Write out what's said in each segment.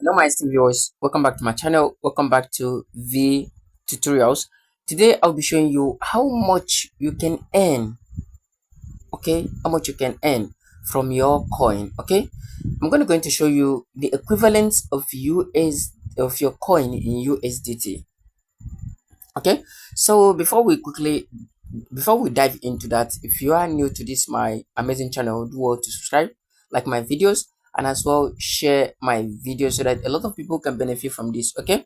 Hello, my esteemed viewers. Welcome back to my channel. Welcome back to V Tutorials. Today, I'll be showing you how much you can earn. Okay, how much you can earn from your coin. Okay, I'm going to show you the equivalent of your coin in USDT. Okay, so before we dive into that, if you are new to this my amazing channel, do well to subscribe, like my videos, and as well share my videos so that a lot of people can benefit from this. Okay,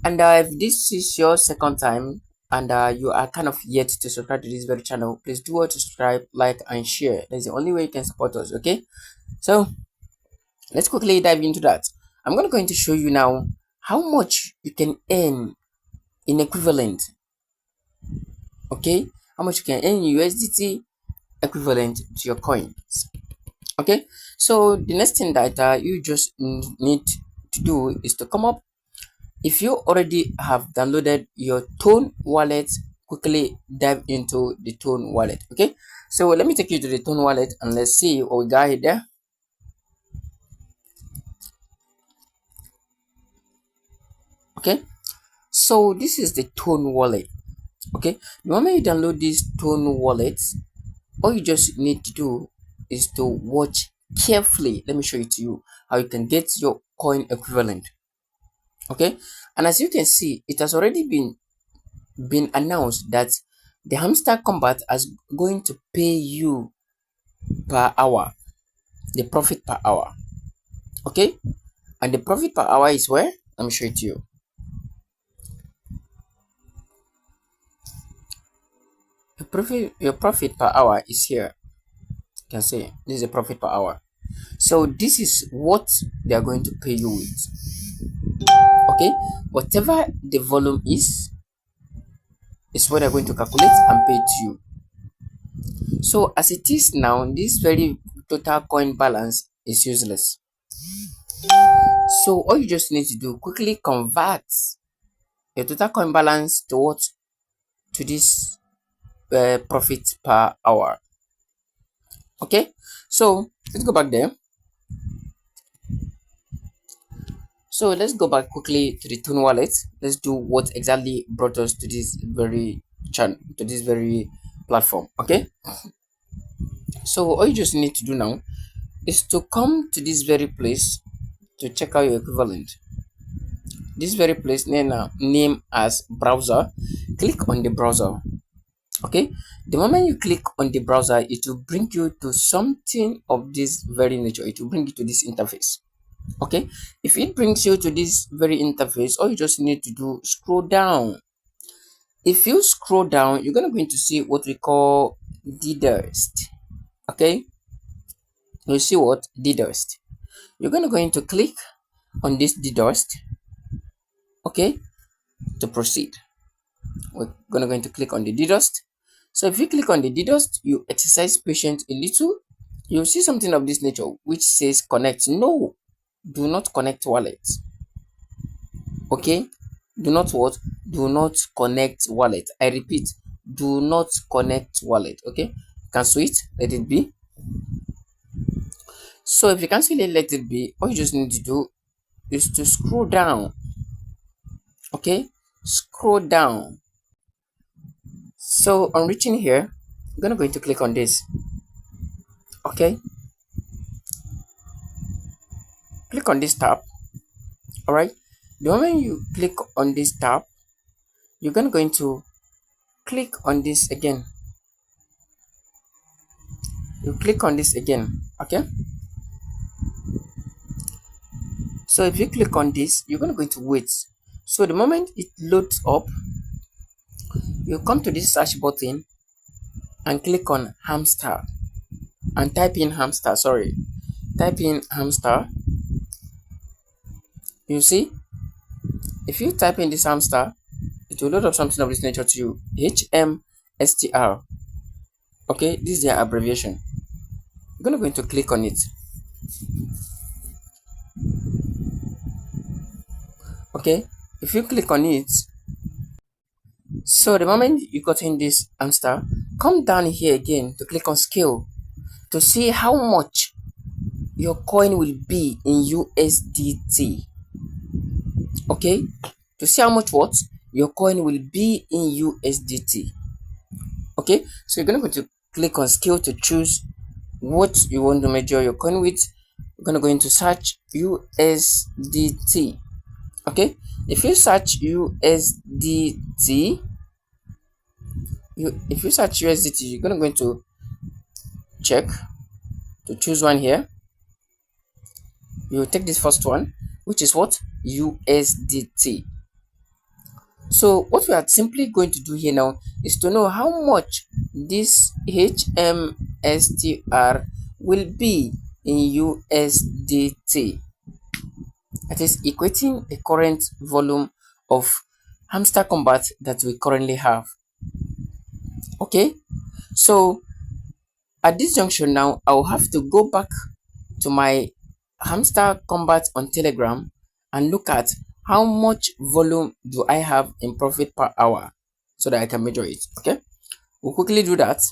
and if this is your second time and you are kind of yet to subscribe to this very channel, please do well to subscribe, like, and share. That's the only way you can support us. Okay, so let's quickly dive into that. I'm going to show you now how much you can earn in equivalent. Okay, how much you can earn in USDT equivalent to your coins. Okay, so the next thing that you just need to do is to come up. If you already have downloaded your Tone wallet, quickly dive into the Tone wallet. Okay, so let me take you to the Tone wallet and let's see what we got here there. Okay, so this is the Tone wallet. Okay, the moment you download this Tone wallet, all you just need to do is to watch carefully. Let me show it to you how you can get your coin equivalent. Okay, and as you can see, it has already been announced that the Hamster Combat is going to pay you per hour, the profit per hour. Okay, and the profit per hour is where? Let me show it to you. Your profit per hour is here. You can see this is a profit per hour. So this is what they are going to pay you with. Okay, whatever the volume is what they're going to calculate and pay to you. So as it is now, this very total coin balance is useless. So all you just need to do, quickly convert your total coin balance to what? To this profit per hour. Okay, so let's go back there. So let's go back quickly to the Tune wallet. Let's do what exactly brought us to this very channel, to this very platform. Okay, so all you just need to do now is to come to this very place to check out your equivalent. This very place name as browser. Click on the browser. Okay, the moment you click on the browser, it will bring you to something of this very nature. It will bring you to this interface. Okay, if it brings you to this very interface, all you just need to do, scroll down. If you scroll down, you're going to see what we call DDoSed. Okay, you see what? DDoSed. You're going to click on this DDoSed. Okay, to proceed, we're going to click on the DDoSed. So if you click on the DDoSed, you exercise patience a little, you'll see something of this nature which says connect. No, do not connect wallet. Okay, do not what? Do not connect wallet. I repeat, do not connect wallet. Okay, cancel it, let it be. So if you cancel it, let it be, all you just need to do is to scroll down. Okay, scroll down. So on reaching here, I'm going to click on this. Okay, click on this tab. All right, the moment you click on this tab, you're going to click on this again. You click on this again. Okay, so if you click on this, you're going to wait. So the moment it loads up, you come to this search button and click on hamster and type in hamster. Sorry, type in hamster. You see, if you type in this hamster, it will load up something of this nature to you. HMSTR. Okay, this is their abbreviation. I'm going to click on it. Okay, if you click on it, so the moment you got in this hamster, come down here again to click on scale to see how much your coin will be in USDT. Okay, to see how much what your coin will be in USDT. Okay, so you're gonna go to click on scale to choose what you want to measure your coin with. We're gonna go into search USDT. Okay, if you search USDT, if you search USDT, you're gonna go into check to choose one here. You take this first one, which is what? USDT. So what we are simply going to do here now is to know how much this HMSTR will be in USDT. That is equating the current volume of Hamster Kombat that we currently have. Okay, so at this junction now, I'll have to go back to my Hamster Kombat on Telegram and look at how much volume do I have in profit per hour so that I can measure it. Okay, we'll quickly do that.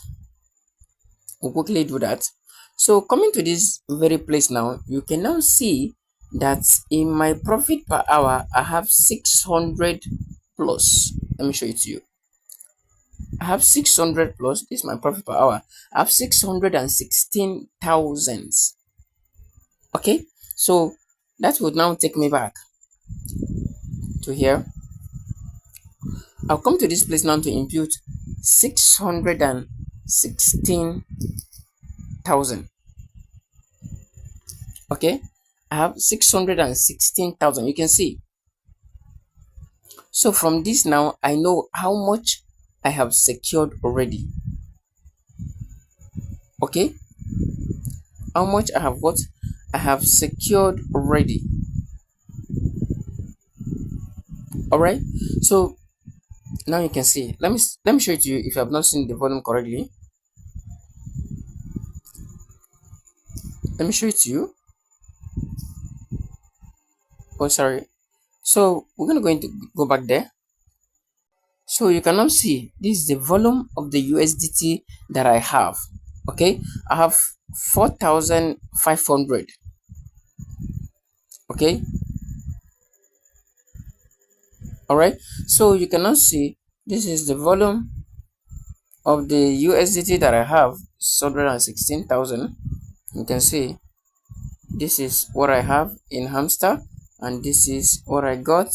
So coming to this very place now, you can now see that in my profit per hour, I have 600 plus. Let me show it to you. I have 600 plus. This is my profit per hour. I have 616,000. Okay, so that would now take me back to here. I'll come to this place now to impute 616,000. Okay, I have 616,000. You can see. So from this now, I know how much I have secured already. Okay, how much I have what I have secured already. All right, so now you can see. Let me show it to you if you have not seen the volume correctly. Let me show it to you. Oh, sorry. So we're gonna go back there. So you can now see this is the volume of the USDT that I have. Okay, I have 4,500. Okay, all right. So you can now see this is the volume of the USDT that I have, 616,000. You can see this is what I have in Hamster, and this is what I got.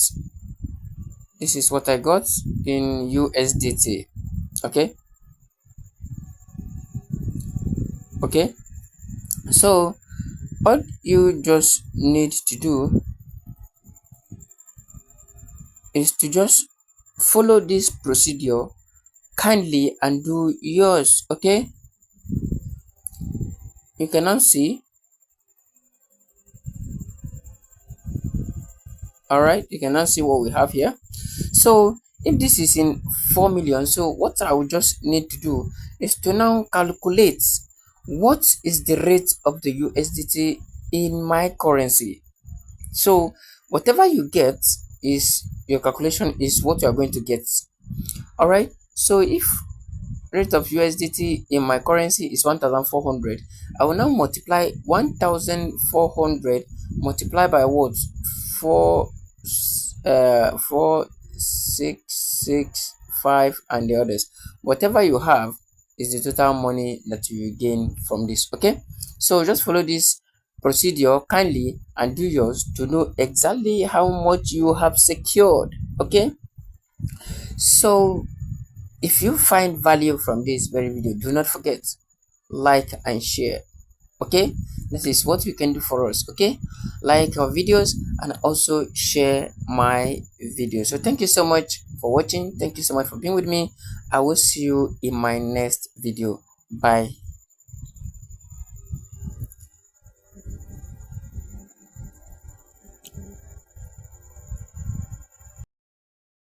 This is what I got in USDT. Okay. Okay. So what you just need to do is to just follow this procedure kindly and do yours. Okay, you can now see. All right, you can now see what we have here. So if this is in 4 million, so what I will just need to do is to now calculate what is the rate of the USDT in my currency. So whatever you get is your calculation is what you are going to get. All right, so if rate of USDT in my currency is 1,400, I will now multiply 1,400 multiply by what? 4,665 and the others. Whatever you have is the total money that you will gain from this. Okay, so just follow this procedure kindly and do yours to know exactly how much you have secured. Okay, so if you find value from this very video, do not forget like and share. Okay, this is what we can do for us. Okay, like our videos and also share my video. So thank you so much for watching. Thank you so much for being with me. I will see you in my next video. Bye.